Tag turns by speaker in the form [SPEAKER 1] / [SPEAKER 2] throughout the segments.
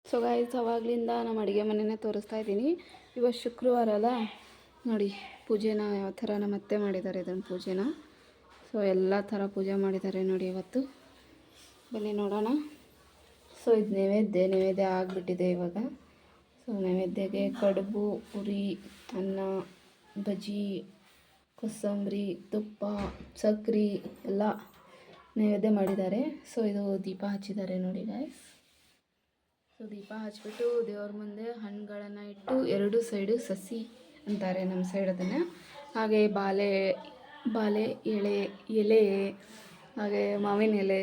[SPEAKER 1] So guys, ಅವಾಗಲಿಂದ ನಮ್ಮ ಅಡುಗೆ ಮನೆಯೇ ತೋರಿಸ್ತಾ ಇದ್ದೀನಿ. ಇವತ್ತು ಶುಕ್ರವಾರ ಅಲ್ಲ, ನೋಡಿ ಪೂಜೆನ ಯಾವ ಥರ ನಮ್ಮ ಅತ್ತೆ ಮಾಡಿದ್ದಾರೆ ಇದನ್ನು ಪೂಜೆನ. ಸೊ ಎಲ್ಲ ಥರ ಪೂಜೆ ಮಾಡಿದ್ದಾರೆ ನೋಡಿ ಇವತ್ತು. ಬನ್ನಿ ನೋಡೋಣ. ಸೊ ಇದು ನೈವೇದ್ಯ ಆಗಿಬಿಟ್ಟಿದೆ ಇವಾಗ. ಸೊ ನೈವೇದ್ಯಗೆ ಕಡುಬು, ಪುರಿ, ಅನ್ನ, ಬಜ್ಜಿ, ಕೋಸಂಬರಿ, ತುಪ್ಪ, ಸಕ್ರೆ ಎಲ್ಲ ನೈವೇದ್ಯ ಮಾಡಿದ್ದಾರೆ. ಸೊ ಇದು ದೀಪ ಹಚ್ಚಿದ್ದಾರೆ ನೋಡಿ ಗಾಯ್ಸ್. ಸೊ ದೀಪ ಹಚ್ಬಿಟ್ಟು ದೇವ್ರ ಮುಂದೆ ಹಣ್ಣುಗಳನ್ನು ಇಟ್ಟು ಎರಡು ಸೈಡು ಸಸಿ ಅಂತಾರೆ ನಮ್ಮ ಸೈಡ್ ಅದನ್ನು. ಹಾಗೆ ಬಾಳೆ ಎಲೆ ಹಾಗೆ ಮಾವಿನ ಎಲೆ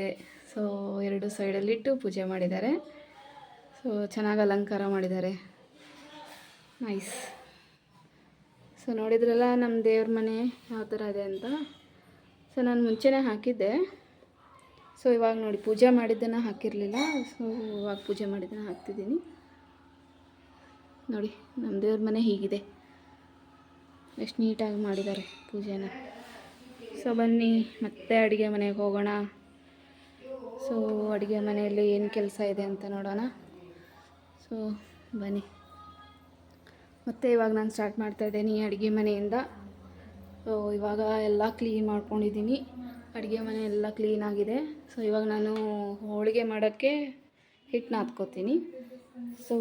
[SPEAKER 1] ಸೊ ಎರಡು ಸೈಡಲ್ಲಿಟ್ಟು ಪೂಜೆ ಮಾಡಿದ್ದಾರೆ. ಸೊ ಚೆನ್ನಾಗಿ ಅಲಂಕಾರ ಮಾಡಿದ್ದಾರೆ, ನೈಸ್. ಸೊ ನೋಡಿದ್ರಲ್ಲ ನಮ್ಮ ದೇವ್ರ ಮನೆ ಯಾವ ಥರ ಇದೆ ಅಂತ. ಸೊ ನಾನು ಮುಂಚೆನೇ ಹಾಕಿದ್ದೆ. ಸೊ ಇವಾಗ ನೋಡಿ ಪೂಜೆ ಮಾಡಿದ್ದನ್ನು ಹಾಕಿರಲಿಲ್ಲ. ಸೊ ಇವಾಗ ಪೂಜೆ ಮಾಡಿದ್ದನ್ನು ಹಾಕ್ತಿದ್ದೀನಿ ನೋಡಿ. ನಮ್ಮ ದೇವ್ರ ಮನೆ ಹೀಗಿದೆ, ಎಷ್ಟು ನೀಟಾಗಿ ಮಾಡಿದ್ದಾರೆ ಪೂಜೆನ. ಸೊ ಬನ್ನಿ ಮತ್ತೆ ಅಡುಗೆ ಮನೆಗೆ ಹೋಗೋಣ. ಸೊ ಅಡುಗೆ ಮನೆಯಲ್ಲಿ ಏನು ಕೆಲಸ ಇದೆ ಅಂತ ನೋಡೋಣ. ಸೊ ಬನ್ನಿ ಮತ್ತೆ ಇವಾಗ ನಾನು ಸ್ಟಾರ್ಟ್ ಮಾಡ್ತಾಯಿದ್ದೀನಿ ಅಡುಗೆ ಮನೆಯಿಂದ. ಸೊ ಇವಾಗ ಎಲ್ಲ ಕ್ಲೀನ್ ಮಾಡ್ಕೊಂಡಿದ್ದೀನಿ, ಅಡುಗೆ ಮನೆ ಎಲ್ಲ ಕ್ಲೀನಾಗಿದೆ. ಸೊ ಇವಾಗ ನಾನು ಹೋಳಿಗೆ ಮಾಡೋಕ್ಕೆ ಹಿಟ್ಟು ನಾದ್ಕೋತೀನಿ. ಸೊ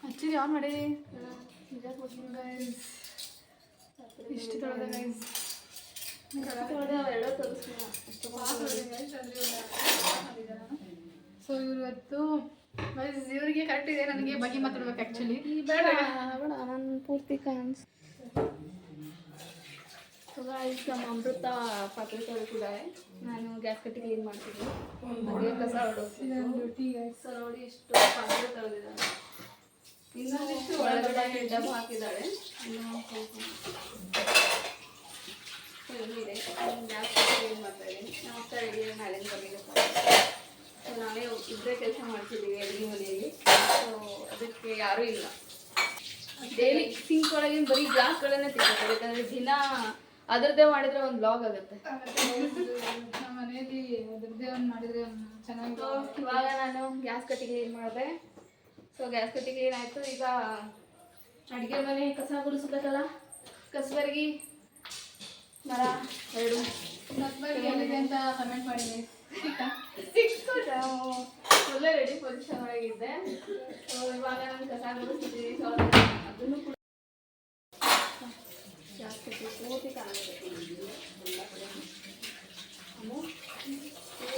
[SPEAKER 2] ಆ್ಯಕ್ಚುಲಿ ಆನ್ ಮಾಡಿ ಇಷ್ಟು ತೊಳೆದ ಗೈಸ್. ಸೊ ಇವತ್ತು ಇವರಿಗೆ ಕರೆಕ್ಟ್ ಇದೆ, ನನಗೆ ಬಗ್ಗೆ ಮಾತಾಡ್ಬೇಕು ಆ್ಯಕ್ಚುಲಿ.
[SPEAKER 1] ಬೇಡ ನಾನು ಪೂರ್ತಿ ಕಾಣಿಸ್. ಸೊ ಗಾಯ್ಸ್, ನಮ್ಮ ಅಮೃತ ಪಾತ್ರೆ ತೊಳೆದಿದ್ದಾರೆ. ನಾನು ಗ್ಯಾಸ್ ಕಟ್ಟಿ ಕ್ಲೀನ್ ಮಾಡ್ತೀನಿ, ಹಾಗೆ ಕಸ ಹೊಡೋದು. ಸೊ ನೋಡಿ ಇಷ್ಟು ಪಾತ್ರೆ ತೊಳೆದಿದ್ದಾರೆ, ಇನ್ನೊಂದಿಷ್ಟು ಒಳಗಡೆ ಡಬ್ಬ ಹಾಕಿದ್ದಾಳೆ. ಇದೆ ಗ್ಯಾಸ್ ಕಟ್ಟಿ ಕ್ಲೀನ್ ಮಾಡ್ತಾ ಇದ್ದೀನಿ. ನಾವು ಅಕ್ಕ ಅಡುಗೆ ಮೇಲಿಂದ ಬರಲಿಕ್ಕೆ. ಸೊ ನಾವೇ ಇಬ್ಬರೇ ಕೆಲಸ ಮಾಡ್ತಿದ್ದೀವಿ ಅಡುಗೆ ಮನೆಯಲ್ಲಿ. ಸೊ ಅದಕ್ಕೆ ಯಾರೂ ಇಲ್ಲ. ಡೈಲಿ ಸಿಂಕ್ ಒಳಗಿನ ಬರೀ ಗ್ಲಾಸ್ಗಳನ್ನೇ ತಿಂತಾರೆ, ಯಾಕಂದರೆ ದಿನ ಅದರದ್ದೇ ಮಾಡಿದರೆ ಒಂದು ಬ್ಲಾಗ್ ಆಗುತ್ತೆ.
[SPEAKER 2] ನಮ್ಮ ಮನೆಯಲ್ಲಿ ಅದರದ್ದೇ ಒಂದು ಮಾಡಿದರೆ ಚೆನ್ನಾಗಿ.
[SPEAKER 1] ಇವಾಗ ನಾನು ಗ್ಯಾಸ್ ಕಟ್ಟಿ ಕ್ಲೀನ್ ಮಾಡಿದೆ. ಸೊ ಗ್ಯಾಸ್ ಕಟ್ಟಿ ಕ್ಲೀನ್ ಆಯಿತು. ಈಗ ಅಡುಗೆ ಮನೆ ಕಸ ಗುಡಿಸ್ಬೇಕಲ್ಲ. ಕಸಬರ್ಗಿ ಮರ ಎರಡು
[SPEAKER 2] ಎಲ್ಲಿದೆ ಅಂತ ಕಮೆಂಟ್ ಮಾಡಿದೆ.
[SPEAKER 1] ಸಿಕ್ತು, ಒಳ್ಳೆ ರೆಡಿ ಪೊಸಿಷನ್ ಒಳಗಿದ್ದೆ. ಸೊ ಇವಾಗ ನಾನು ಕಸ ಗುಡಿಸ್ತಿದ್ದೀನಿ. ಸೊ ಅದನ್ನು ಕೂಡ ಗ್ಯಾಸ್ ಕಟ್ಟಿ ಪೂರ್ತಿ ಕಾಣಿಸ್ಬೇಕು.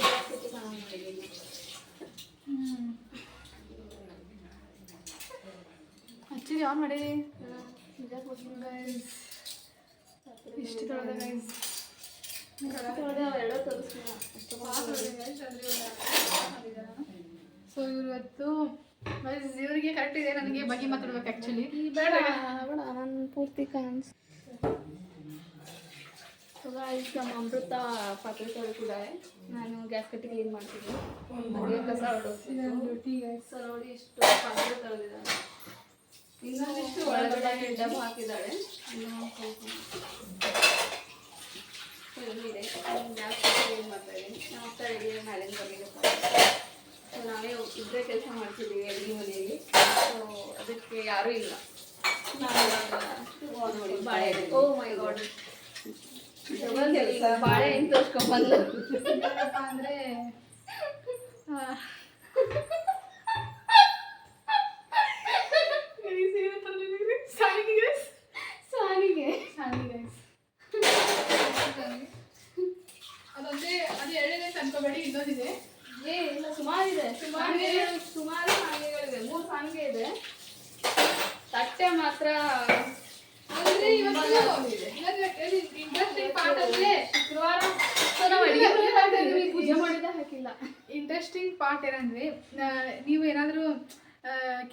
[SPEAKER 1] ಗ್ಯಾಸ್ ಕಟ್ಟಿ ಕಾಣಿಸ್ತಿದ್ದೀನಿ.
[SPEAKER 2] ಆ್ಯಕ್ಚುಲಿ ಆನ್ ಮಾಡಿ ಇಷ್ಟು ತೊಳೆದ ಗೈಸ್. ಸೊ ಇವತ್ತು ಇವರಿಗೆ ಕರೆಕ್ಟ್ ಇದೆ, ನನಗೆ ಬಗ್ಗೆ ಮಾತಾಡ್ಬೇಕು ಆ್ಯಕ್ಚುಲಿ.
[SPEAKER 1] ಬೇಡ ನಾನು ಪೂರ್ತಿ ಕಾಣಿಸ್. ಸೊ ಗಾಯ್ಸ್, ನಮ್ಮ ಅಮೃತ ಪಾತ್ರೆ ತೊಳೆದಿದ್ದಾರೆ. ನಾನು ಗ್ಯಾಸ್ ಕಟ್ಟಿ ಕ್ಲೀನ್ ಮಾಡ್ತೀನಿ, ಹಾಗೆ ಕಸ ಹೊಡೋದು. ಸೊ ನೋಡಿ ಇಷ್ಟು ಪಾತ್ರೆ ತೊಳೆದಿದ್ದಾರೆ, ಇನ್ನೊಂದಿಷ್ಟು ಒಳಗಡೆ ಡಬ್ಬ ಹಾಕಿದ್ದಾಳೆ. ಇದೆ ಗ್ಯಾಸ್ ಕಟ್ಟಿ ಕ್ಲೀನ್ ಮಾಡ್ತಾ ಇದ್ದೀನಿ. ನಾವು ಅಕ್ಕ ಅಡುಗೆ ಮೇಲಿಂದ ಬರಲಿಕ್ಕೆ. ಸೊ ನಾವೇ ಇಬ್ಬರೇ ಕೆಲಸ ಮಾಡ್ತಿದ್ದೀವಿ ಅಡುಗೆ ಮನೆಯಲ್ಲಿ. ಸೊ ಅದಕ್ಕೆ ಯಾರೂ ಇಲ್ಲ. ನೋಡಿ ಬಾಳೆ, ಓ ಮೈ ಗಾಡ್, ಬಾಳೆ ಹೆಂಗೆ ತೋರಿಸ್ಕೊಂಬಂದು
[SPEAKER 2] ಅಂದರೆ ಅದೊಂದೇ, ಅದು ಎರಡನೇ ಅನ್ಕೋಬೇಡಿ, ಇನ್ನೊಂದಿದೆ.
[SPEAKER 1] ಇಲ್ಲ, ಸುಮಾರಿದೆ. ಸುಮಾರು ಸಾಂಗೆಗಳಿವೆ, 3 ಸಾಂಗೆ ಇದೆ. ತಟ್ಟೆ ಮಾತ್ರ
[SPEAKER 2] ಅಂದರೆ ಇಂಟ್ರೆಸ್ಟಿಂಗ್ ಪಾರ್ಟ್ ಅಂದರೆ ಶುಕ್ರವಾರ
[SPEAKER 1] ಪೂಜೆ ಮಾಡಿದ್ದೆ ಹಾಕಿಲ್ಲ.
[SPEAKER 2] ಇಂಟ್ರೆಸ್ಟಿಂಗ್ ಪಾರ್ಟ್ ಏನಂದರೆ, ನೀವು ಏನಾದರೂ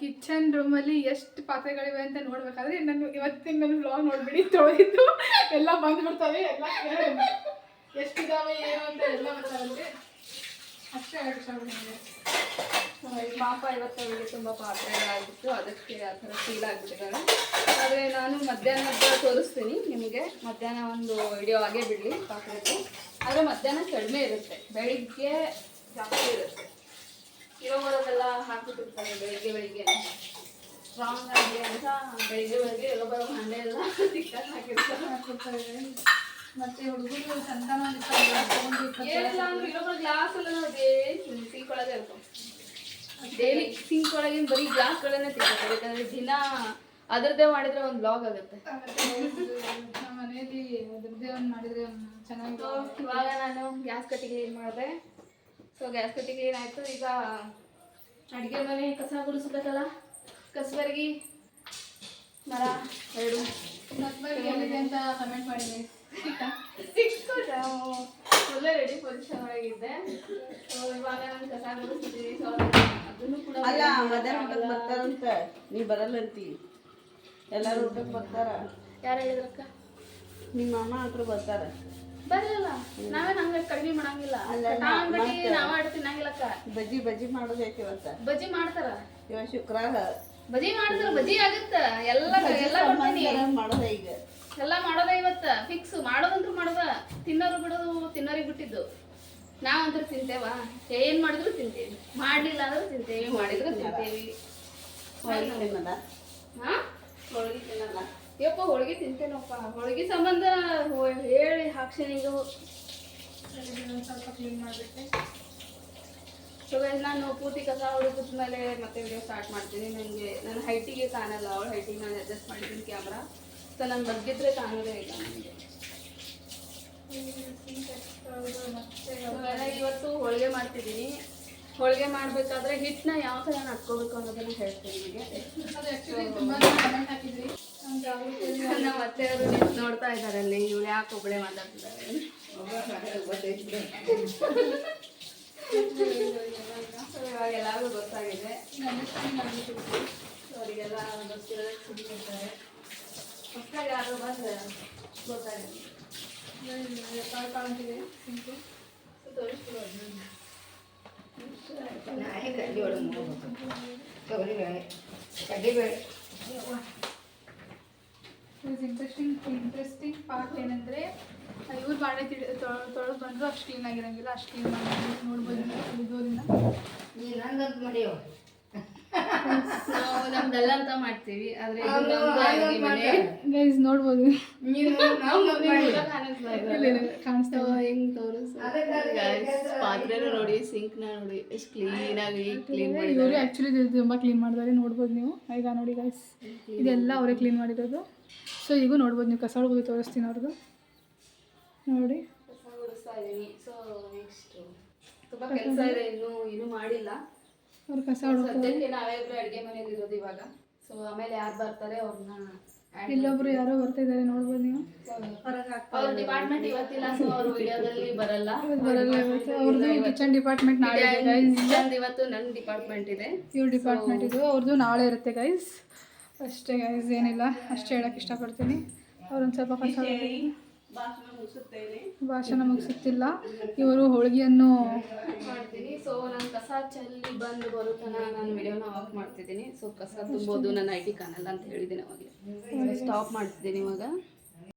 [SPEAKER 2] ಕಿಚನ್ ರೂಮಲ್ಲಿ ಎಷ್ಟು ಪಾತ್ರೆಗಳಿವೆ ಅಂತ ನೋಡ್ಬೇಕಾದ್ರೆ ಇವತ್ತಿನ ನನ್ನ ವ್ಲಾಗ್ ನೋಡ್ಬಿಡಿ. ತೊಳೆದಿದ್ದು ಎಲ್ಲ ಬಂದ್ಬಿಡ್ತವೆ, ಎಲ್ಲ ಎಷ್ಟಿದಾವೆ ಏನು ಅಂತ ಎಲ್ಲ ಗೊತ್ತಾಗುತ್ತೆ. ಅಷ್ಟೇ ಹೇಳಕ್ಕೆ ಇಷ್ಟಪಡ್ತೀನಿ.
[SPEAKER 1] ಪಾಪ ಇವತ್ತು ಅವಳಿಗೆ ತುಂಬ ಪಾತ್ರೆಗಳಾಗಿತ್ತು, ಅದಕ್ಕೆ ಆ ಥರ ಫೀಲ್ ಆಗಿಬಿಟ್ಟಿದ್ದಾಳೆ. ಆದರೆ ನಾನು ಮಧ್ಯಾಹ್ನದ ತೋರಿಸ್ತೀನಿ ನಿಮಗೆ. ಮಧ್ಯಾಹ್ನ ಒಂದು ವಿಡಿಯೋ ಆಗೇ ಬಿಡಲಿ ಪಾತ್ರೆದು. ಆದರೆ ಮಧ್ಯಾಹ್ನ ಕಡಿಮೆ ಇರುತ್ತೆ, ಬೆಳಿಗ್ಗೆ ಜಾಸ್ತಿ ಇರುತ್ತೆ. ಇರೋಬರೋದೆಲ್ಲ ಹಾಕ್ಬಿಟ್ಟಿರ್ತಾರೆ ಬೆಳಿಗ್ಗೆ ಸ್ಟ್ರಾಂಗ್ ಆಗಿ ಅಂತ. ಬೆಳಿಗ್ಗೆ ಇರೋಬರೋ ಹಣ್ಣೆ ಎಲ್ಲ ತಿಕ್ಕಾಗಿ ಹಾಕಿರ್ತಾರೆ.
[SPEAKER 2] ಮತ್ತೆ ಹುಡುಗರು ಸಂತಾನ
[SPEAKER 1] ಏನಿಲ್ಲ ಅಂದ್ರೆ ಇರೋಬರೋ ಗ್ಲಾಸ್ ಎಲ್ಲ ನೋಡಿ ಸಿಂಕ್ ಒಳಗೆ ಇರ್ತಾವೆ. ಡೈಲಿ ಸಿಂಕ್ ಒಳಗಿನ ಬರೀ ಗ್ಲಾಸ್ಗಳನ್ನೇ ತಿಕ್ಕೋತಾರೆ, ಯಾಕಂದ್ರೆ ದಿನ ಅದರದ್ದೇ ಮಾಡಿದ್ರೆ ಒಂದು ಬ್ಲಾಗ್ ಆಗುತ್ತೆ.
[SPEAKER 2] ನಮ್ಮ ಮನೆಯಲ್ಲಿ ಅದ್ರದ್ದೇ ಒಂದು ಮಾಡಿದ್ರೆ ಚೆನ್ನಾಗಿ.
[SPEAKER 1] ಇವಾಗ ನಾನು ಗ್ಯಾಸ್ ಕಟ್ಟಿ ಕ್ಲೀನ್ ಮಾಡಿದೆ. ಸೊ ಗ್ಯಾಸ್ ಕಟ್ಟಿ ಕ್ಲೀನ್ ಆಯಿತು. ಈಗ ಅಡುಗೆ ಮನೆ ಕಸ ಗುಡಿಸ್ಬೇಕಲ್ಲ, ಕಸಬರ್ಗಿ ಮರ ಎರಡು
[SPEAKER 2] ಎಲ್ಲಿದೆ ಅಂತ ಕಮೆಂಟ್ ಮಾಡಿದ್ವಿ.
[SPEAKER 1] ಸಿಕ್ತು, ಒಳ್ಳೆ ರೆಡಿ ಪೊಸಿಷನ್ ಒಳಗಿದ್ದೆ. ಸೊ ಇವಾಗ ನಾನು ಕಸ ಗುಡಿಸ್ತಿದ್ದೀನಿ. ಸೊ ಅದನ್ನು ಕೂಡ
[SPEAKER 3] ಅಲ್ಲ ಮಧ್ಯಾಹ್ನ ಊಟಕ್ಕೆ ಬರ್ತಾರಂತ, ನೀ ಬರಲ್ಲಂತಿ. ಎಲ್ಲರೂ ಊಟಕ್ಕೆ ಬರ್ತಾರ.
[SPEAKER 1] ಯಾರು ಹೇಳಿದ್ರಕ್ಕ?
[SPEAKER 3] ನಿಮ್ಮ ಅಮ್ಮ ಹತ್ರ ಬರ್ತಾರ.
[SPEAKER 1] ಬರಲ್ಲ, ನಾವೇ ಹಂಗೆ ಕಡಿಮೆ ಮಾಡಂಗಿಲ್ಲ. ನಾವ ಆಡ ತಿನ್ನಂಗಿಲ್ಲಕ್ಕ.
[SPEAKER 3] ಬಜ್ಜಿ ಮಾಡೋದು ಯಾಕೆ ಇವತ್ತ?
[SPEAKER 1] ಬಜ್ಜಿ ಮಾಡ್ತಾರ
[SPEAKER 3] ಇವ ಶುಕ್ರವಾರ
[SPEAKER 1] ಬಜ್ಜಿ ಮಾಡ್ತಾರ. ಬಜ್ಜಿ ಆಗತ್ತ ಎಲ್ಲ ಕೊಡ್ತೀನಿ.
[SPEAKER 3] ಮಾಡೋದ ಈಗ
[SPEAKER 1] ಎಲ್ಲ ಮಾಡೋದ ಇವತ್ತ ಫಿಕ್ಸ್. ಮಾಡೋದಂತೂ ಮಾಡೋದ. ತಿನ್ನೋರು ಬಿಡೋದು ತಿನ್ನೋರಿಗೆ ಬಿಟ್ಟಿದ್ದು. ನಾವಂತೂ ತಿಂತೇವ, ಏನ್ ಮಾಡಿದ್ರು ತಿಂತೇವಿ, ಮಾಡ್ಲಿಲ್ಲ ಅಂದ್ರೆ ತಿಂತೇವಿ, ಮಾಡಿದ್ರು ತಿಂತೇವಿ.
[SPEAKER 3] ಹೋಳಿಗೆ ತಿನ್ನದ?
[SPEAKER 1] ಹಾ
[SPEAKER 3] ಹೋಳಿಗೆ ತಿನ್ನಲ್ಲ?
[SPEAKER 1] ಯಪ್ಪ ಹೋಳಿಗೆ ತಿಂತೇನಪ್ಪ. ಹೋಳಿಗೆ ಸಂಬಂಧ ಹೇಳಿ ಹಾಕ್ಸೇನಿಗೆ
[SPEAKER 2] ಸ್ವಲ್ಪ ಕ್ಲೀನ್ ಮಾಡಬೇಕು.
[SPEAKER 1] ಸೊ ನಾನು ಪೂರ್ತಿ ಕಸ ಹೊಡೆದ ಮೇಲೆ ಮತ್ತೆ ವಿಡಿಯೋ ಸ್ಟಾರ್ಟ್ ಮಾಡ್ತೀನಿ. ನನಗೆ ನನ್ನ ಹೈಟಿಗೆ ಕಾಣಲ್ಲ, ಅವಳ ಹೈಟಿಗೆ ನಾನು ಅಡ್ಜಸ್ಟ್ ಮಾಡಿದ್ದೀನಿ ಕ್ಯಾಮ್ರಾ. ಸೊ ನಾನು ಬಗ್ಗಿದ್ರೆ ಕಾಣೋದೇ ಇಲ್ಲ ನನಗೆ. ಇವತ್ತು ಹೋಳಿಗೆ ಮಾಡ್ತಿದ್ದೀನಿ. ಹೋಳಿಗೆ ಮಾಡಬೇಕಾದ್ರೆ ಹಿಟ್ಟನ್ನ ಯಾವ ಥರ ನಾದ್ಕೋಬೇಕು ಅನ್ನೋದನ್ನ ಹೇಳ್ತೀನಿ ನಿಮಗೆ.
[SPEAKER 2] ಅದು ಆ್ಯಕ್ಚುಲಿ ತುಂಬ ಕಮೆಂಟ್ ಹಾಕಿದ್ರಿ.
[SPEAKER 1] ನಮ್ಮ ಮತ್ತೆ ಅವರು ನೋಡ್ತಾ ಇದ್ದಾರೆ ಅಲ್ಲಿ, ಇವಳು ಯಾಕೆ ಒಬ್ಬಳೆ ಮಾತಾಡ್ತಿದ್ದಾರೆ. ಇವಾಗ ಎಲ್ಲರಿಗೂ ಗೊತ್ತಾಗಿದೆ, ಅವರಿಗೆಲ್ಲ ಗೊತ್ತಿರ್ತಾರೆ. ಹೊಸದಾಗಿ ಯಾರು ಬಂದ್ರೆ ಗೊತ್ತಾಗಿದೆ.
[SPEAKER 2] ಕಾಣ್ತಿದೆ ಸಿಂಕು. ಇಂಟ್ರೆಸ್ಟಿಂಗ್ ಪಾರ್ಟ್ ಏನಂದರೆ ಇವ್ರು ಬಾಳೆ ತೊಳೆದು ಬಂದರೂ ಅಷ್ಟು ಕ್ಲೀನ್ ಆಗಿರಂಗಿಲ್ಲ. ಅಷ್ಟು ಕ್ಲೀನ್ ಮಾಡಿ ನೋಡ್ಬೋದು ಇದೋರಿಂದ.
[SPEAKER 1] ನಾವು ನಮ್ದೆಲ್ಲ ಅಂತ ಮಾಡ್ತೀವಿ, ಆದ್ರೆ
[SPEAKER 2] ಗೈಸ್ ನೋಡ್ಬೋದು
[SPEAKER 1] ಕಾಣಿಸ್ತಾ ಹೆಂಗ್ ಪಾತ್ರೆನ ನೋಡಿ, ಸಿಂಕ್ನ ನೋಡಿ ಎಷ್ಟು ಕ್ಲೀನಾಗಿ ಕ್ಲೀನ್ ಮಾಡಿ.
[SPEAKER 2] ಇವರು ಆ್ಯಕ್ಚುಲಿ ತುಂಬ ಕ್ಲೀನ್ ಮಾಡಿದ್ದಾರೆ, ನೋಡ್ಬೋದು ನೀವು. ಈಗ ನೋಡಿ ಗೈಸ್, ಇದೆಲ್ಲ ಅವರೇ ಕ್ಲೀನ್ ಮಾಡಿರೋದು. ಸೊ ಈಗ ನೋಡ್ಬೋದು ನೀವು, ಕಸ ಹೊಡ್ಬೋದು, ತೋರಿಸ್ತೀನಿ ಅವ್ರದ್ದು ನೋಡಿ.
[SPEAKER 1] ಕಸ ಗುಡಿಸ್ತಾ ಇದ್ದೀನಿ. ಸೊ ನೆಕ್ಸ್ಟ್ ತುಂಬ ಕೆಲಸ ಇದೆ, ಇನ್ನೂ ಮಾಡಿಲ್ಲ.
[SPEAKER 2] ಅವ್ರು ಕಸ ಹೊಡ್ಬೋದು.
[SPEAKER 1] ಸದ್ಯಕ್ಕೆ ನಾವೇ ಇಬ್ಬರು ಅಡುಗೆ ಮನೇಲಿ ಇರೋದು ಇವಾಗ. ಸೊ ಆಮೇಲೆ ಯಾರು ಬರ್ತಾರೆ ಅವ್ರನ್ನ
[SPEAKER 2] ಇಲ್ಲೊಬ್ರು ಯಾರೋ ಬರ್ತಾ ಇದ್ದಾರೆ, ನೋಡ್ಬೋದು ನೀವು.
[SPEAKER 1] ಅವ್ರ ಡಿಪಾರ್ಟ್ಮೆಂಟ್ ಇವತ್ತಿಲ್ಲ, ಸೊ ಅವರು ವಿಡಿಯೋದಲ್ಲಿ ಬರಲ್ಲ.
[SPEAKER 2] ಅವ್ರದ್ದು ಕಿಚನ್ ಡಿಪಾರ್ಟ್ಮೆಂಟ್ ನಾಳೆ ಇದೆ ಗೈಸ್.
[SPEAKER 1] ಇವತ್ತು ನನ್ನ ಡಿಪಾರ್ಟ್ಮೆಂಟ್ ಇದೆ,
[SPEAKER 2] ಇವ್ರ ಡಿಪಾರ್ಟ್ಮೆಂಟ್ ಇದು. ಅವ್ರದ್ದು ನಾಳೆ ಇರುತ್ತೆ ಗೈಸ್. ಅಷ್ಟೇ ಗೈಸ್, ಏನಿಲ್ಲ, ಅಷ್ಟೇ ಹೇಳಕ್ಕೆ ಇಷ್ಟಪಡ್ತೀನಿ. ಅವ್ರೊಂದು ಸ್ವಲ್ಪ ಕಸ ಭಾಷಣ ಮುಗಿಸುತ್ತಿಲ್ಲ. ಇವರು ಹೋಳಿಗೆಯನ್ನು
[SPEAKER 1] ಮಾಡ್ತೀನಿ. ಸೊ ನಾನು ಕಸ ಚೆಲ್ಲಿ ಬಂದು ಬರೋ ತನಕ ನಾನು ವಿಡಿಯೋನ ಆಫ್ ಮಾಡ್ತಿದ್ದೀನಿ. ಸೊ ಕಸ ತುಂಬೋದು ನನ್ನ ಐಟಿ ಕಾಣಲ್ಲ ಅಂತ ಹೇಳಿದ್ದೀನಿ ಅವಾಗಲೇ. ಸ್ಟಾಪ್ ಮಾಡ್ತಿದ್ದೀನಿ ಇವಾಗ.